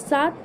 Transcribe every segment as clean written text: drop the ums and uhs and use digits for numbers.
7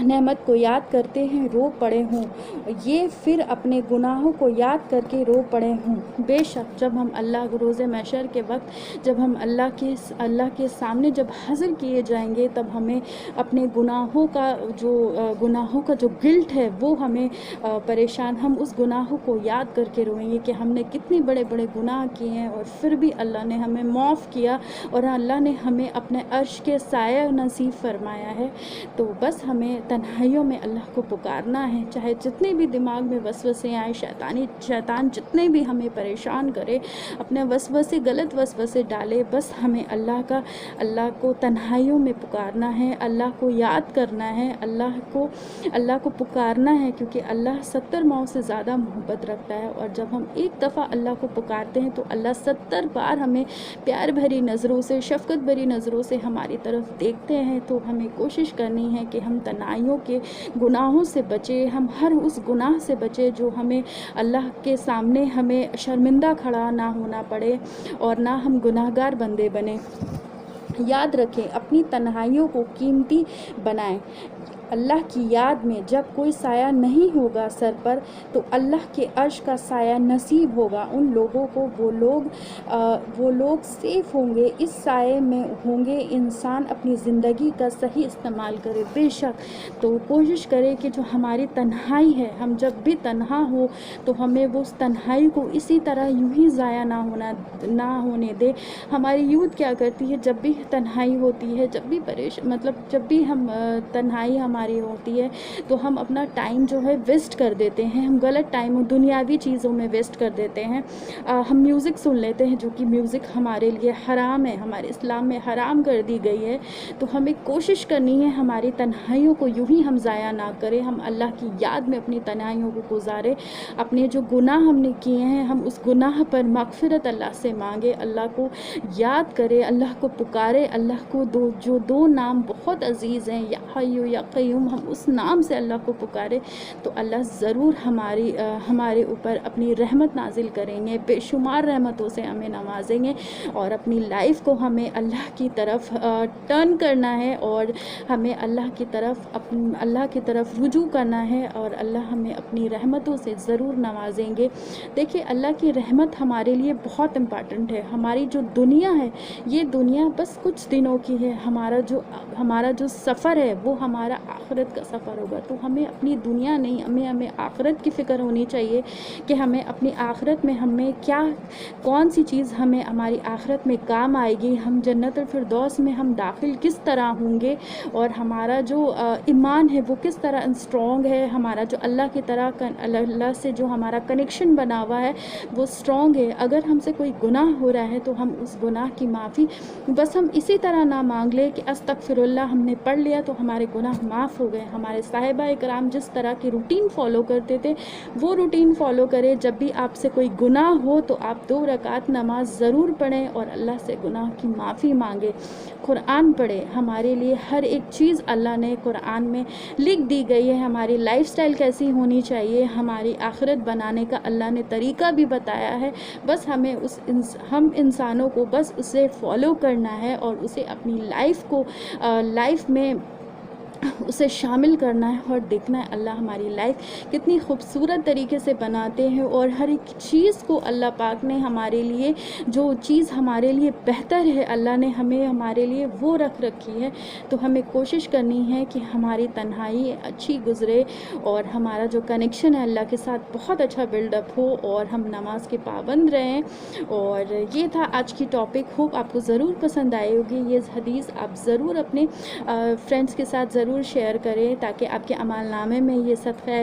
نعمت کو یاد کرتے ہیں رو پڑے ہوں، یہ پھر اپنے گناہوں کو یاد کر کے رو پڑے ہوں۔ بے شک جب ہم اللہ روز محشر کے وقت جب ہم اللہ کے سامنے جب حاضر کیے جائیں گے، تب ہمیں اپنے گناہوں کا جو گلٹ ہے وہ ہمیں پریشان، ہم اس گناہوں کو یاد کر کے روئیں گے کہ ہم نے کتنے بڑے بڑے گناہ کیے ہیں، اور پھر بھی اللہ نے ہمیں معاف کیا، اور اللہ نے ہمیں اپنے عرش کے سایہ نصیب فرمایا ہے۔ تو بس ہمیں تنہائیوں میں اللہ کو پکارنا ہے، چاہے جتنے بھی دماغ میں وسوسے آئیں، شیطان جتنے بھی ہمیں پریشان کرے، اپنے وسوسے غلط وسوسے ڈالے، بس ہمیں اللہ کو تنہائیوں میں پکارنا ہے، اللہ کو یاد کرنا ہے، اللہ کو پکارنا ہے، کیونکہ اللہ 70 ماؤں سے زیادہ محبت رکھتا ہے، اور جب ہم ایک دفعہ اللہ کو پکارتے ہیں تو اللہ 70 بار ہمیں پیار بھری نظروں سے، شفقت بھری نظروں سے ہماری طرف دیکھتے ہیں۔ تو ہمیں کوشش کرنی ہے کہ ہم تنہائیوں کے گناہوں سے بچے، ہم ہر اس گناہ سے بچے جو ہمیں اللہ کے سامنے ہمیں شرمندہ کھڑا نہ ہونا پڑے، اور نہ ہم گناہگار بندے بنیں۔ یاد رکھیں، اپنی تنہائیوں کو قیمتی بنائیں۔ اللہ کی یاد میں جب کوئی سایہ نہیں ہوگا سر پر، تو اللہ کے عرش کا سایہ نصیب ہوگا ان لوگوں کو، وہ لوگ سیف ہوں گے، اس سائے میں ہوں گے۔ انسان اپنی زندگی کا صحیح استعمال کرے۔ بے شک تو کوشش کرے کہ جو ہماری تنہائی ہے، ہم جب بھی تنہا ہو تو ہمیں وہ اس تنہائی کو اسی طرح یوں ہی ضائع نہ ہونے دے۔ ہماری یوتھ کیا کرتی ہے، جب بھی تنہائی ہوتی ہے، جب بھی ہم تنہائی ہماری ہوتی ہے تو ہم اپنا ٹائم جو ہے ویسٹ کر دیتے ہیں، ہم غلط ٹائم دنیاوی چیزوں میں ویسٹ کر دیتے ہیں۔ ہم میوزک سن لیتے ہیں، جو کہ میوزک ہمارے لیے حرام ہے، ہمارے اسلام میں حرام کر دی گئی ہے۔ تو ہمیں کوشش کرنی ہے ہماری تنہائیوں کو یوں ہی ہم ضائع نہ کریں، ہم اللہ کی یاد میں اپنی تنہائیوں کو گزاریں، اپنے جو گناہ ہم نے کیے ہیں ہم اس گناہ پر مغفرت اللہ سے مانگے، اللہ کو یاد کرے، اللہ کو پکارے، اللہ کو جو دو نام بہت عزیز ہیں، یا حی یا قیوم، ہم اس نام سے اللہ کو پکارے تو اللہ ضرور ہمارے اوپر اپنی رحمت نازل کریں گے، بے شمار رحمتوں سے ہمیں نوازیں گے، اور اپنی لائف کو ہمیں اللہ کی طرف ٹرن کرنا ہے، اور ہمیں اللہ کی طرف رجوع کرنا ہے، اور اللہ ہمیں اپنی رحمتوں سے ضرور نوازیں گے۔ دیکھیے، اللہ کی رحمت ہمارے لیے بہت امپارٹنٹ ہے۔ ہماری جو دنیا ہے، یہ دنیا بس کچھ دنوں کی ہے، ہمارا جو سفر ہے وہ ہمارا آخرت کا سفر ہوگا۔ تو ہمیں اپنی دنیا نہیں، ہمیں آخرت کی فکر ہونی چاہیے کہ ہمیں اپنی آخرت میں کون سی چیز ہماری آخرت میں کام آئے گی، ہم جنت الفردوس میں ہم داخل کس طرح ہوں گے، اور ہمارا جو ایمان ہے وہ کس طرح اسٹرانگ ہے، ہمارا جو اللہ سے جو ہمارا کنیکشن بنا ہوا ہے وہ اسٹرانگ ہے۔ اگر ہم سے کوئی گناہ ہو رہا ہے تو ہم اس گناہ کی معافی بس ہم اسی طرح نہ مانگ لے کہ استغفر اللہ ہم نے پڑھ لیا تو ہمارے گناہ معاف ہو گئے۔ ہمارے صحابہ کرام جس طرح کی روٹین فالو کرتے تھے وہ روٹین فالو کرے۔ جب بھی آپ سے کوئی گناہ ہو تو آپ 2 رکعت نماز ضرور پڑھیں اور اللہ سے گناہ کی معافی مانگے، قرآن پڑھے۔ ہمارے لیے ہر ایک چیز اللہ نے قرآن میں لکھ دی گئی ہے، ہماری لائف سٹائل کیسی ہونی چاہیے، ہماری آخرت بنانے کا اللہ نے طریقہ بھی بتایا ہے۔ بس ہمیں ہم انسانوں کو بس اسے فالو کرنا ہے، اور اسے اپنی لائف میں اسے شامل کرنا ہے، اور دیکھنا ہے اللہ ہماری لائف کتنی خوبصورت طریقے سے بناتے ہیں، اور ہر ایک چیز کو اللہ پاک نے ہمارے لیے جو چیز ہمارے لیے بہتر ہے اللہ نے ہمارے لیے وہ رکھی ہے۔ تو ہمیں کوشش کرنی ہے کہ ہماری تنہائی اچھی گزرے، اور ہمارا جو کنیکشن ہے اللہ کے ساتھ بہت اچھا بلڈ اپ ہو، اور ہم نماز کے پابند رہیں۔ اور یہ تھا آج کی ٹاپک، ہوپ آپ کو ضرور پسند آئے ہوگی۔ یہ حدیث آپ ضرور اپنے فرینڈس کے ساتھ ضرور شیئر کریں، تاکہ آپ کے اعمال نامے میں یہ صدقہ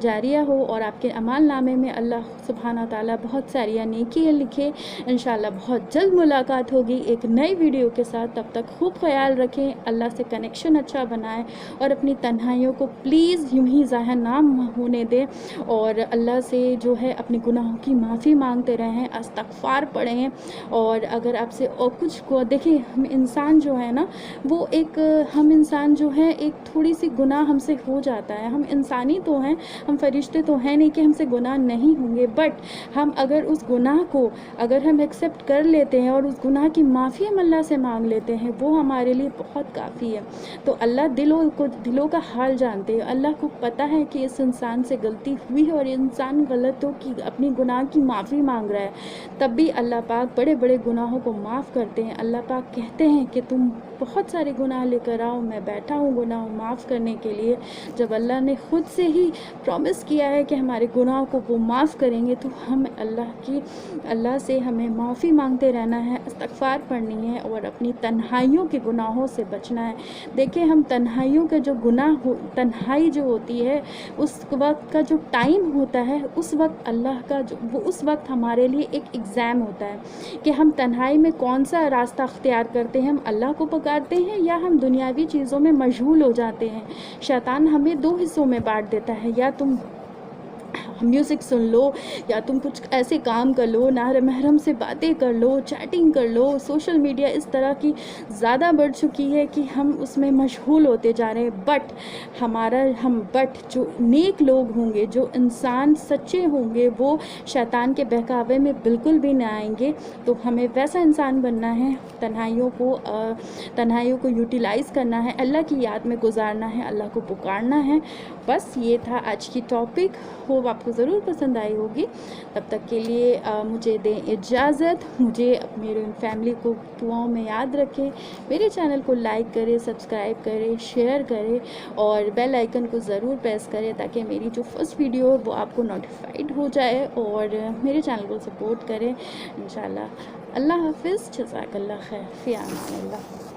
جاریہ ہو، اور آپ کے اعمال نامے میں اللہ سبحانہ تعالیٰ بہت ساری نیکیاں لکھے۔ انشاءاللہ بہت جلد ملاقات ہوگی ایک نئی ویڈیو کے ساتھ، تب تک خوب خیال رکھیں، اللہ سے کنیکشن اچھا بنائیں، اور اپنی تنہائیوں کو پلیز یوں ہی ضائع نہ ہونے دیں، اور اللہ سے جو ہے اپنے گناہوں کی معافی مانگتے رہیں، استغفار پڑھیں۔ اور اگر آپ سے اور کچھ کو دیکھیں، ہم انسان جو ہے نا، وہ ایک ہم انسان جو ہے ایک تھوڑی سی گناہ ہم سے ہو جاتا ہے. ہم انسانی تو ہیں, ہم فرشتے تو ہیں نہیں کہ ہم سے گناہ نہیں ہوں گے, بٹ ہم اگر اس گناہ کو اگر ہم ایکسیپٹ کر لیتے ہیں اور اس گناہ کی معافی ہم اللہ سے مانگ لیتے ہیں, وہ ہمارے لیے بہت کافی ہے. تو اللہ دلوں کا حال جانتے ہیں. اللہ کو پتہ ہے کہ اس انسان سے غلطی ہوئی ہے اور انسان غلطوں کی اپنی گناہ کی معافی مانگ رہا ہے, تب بھی اللہ پاک بڑے بڑے گناہوں کو معاف کرتے ہیں. اللہ پاک کہتے ہیں کہ تم بہت سارے گناہ لے کر آؤ, میں بیٹھا ہوں گناہ معاف کرنے کے لیے. جب اللہ نے خود سے ہی پرومس کیا ہے کہ ہمارے گناہوں کو وہ معاف کریں گے, تو ہم اللہ سے ہمیں معافی مانگتے رہنا ہے, استغفار پڑھنی ہے اور اپنی تنہائیوں کے گناہوں سے بچنا ہے. دیکھیں ہم تنہائیوں کا جو تنہائی جو ہوتی ہے, اس وقت کا جو ٹائم ہوتا ہے, اس وقت اللہ کا وہ اس وقت ہمارے لیے ایک ایگزام ہوتا ہے کہ ہم تنہائی میں کون سا راستہ اختیار کرتے ہیں. ہم اللہ کو پکارتے ہیں یا ہم دنیاوی چیزوں میں مشغول ہو جاتے ہیں. شیطان ہمیں 2 حصوں میں بانٹ دیتا ہے, یا تم میوزک سن لو, یا تم کچھ ایسے کام کر لو, ناہر محرم سے باتیں کر لو, چیٹنگ کر لو. سوشل میڈیا اس طرح کی زیادہ بڑھ چکی ہے کہ ہم اس میں مشغول ہوتے جا رہے ہیں. بٹ جو نیک لوگ ہوں گے, جو انسان سچے ہوں گے, وہ شیطان کے بہکاوے میں بالکل بھی نہ آئیں گے. تو ہمیں ویسا انسان بننا ہے, تنہائیوں کو یوٹیلائز کرنا ہے, اللہ کی یاد میں گزارنا ہے, اللہ کو پکارنا ہے. بس یہ تھا آج کی ٹاپک. ہوپ آپ کو ضرور پسند آئی ہوگی. تب تک کے لیے مجھے دیں اجازت. مجھے میرے فیملی کو دعاؤں میں یاد رکھیں. میرے چینل کو لائک کریں, سبسکرائب کریں, شیئر کریں اور بیل آئیکن کو ضرور پریس کریں تاکہ میری جو فرسٹ ویڈیو ہے وہ آپ کو نوٹیفائڈ ہو جائے, اور میرے چینل کو سپورٹ کریں انشاءاللہ. اللہ حافظ. جزاک اللہ خیر. فی امان اللہ.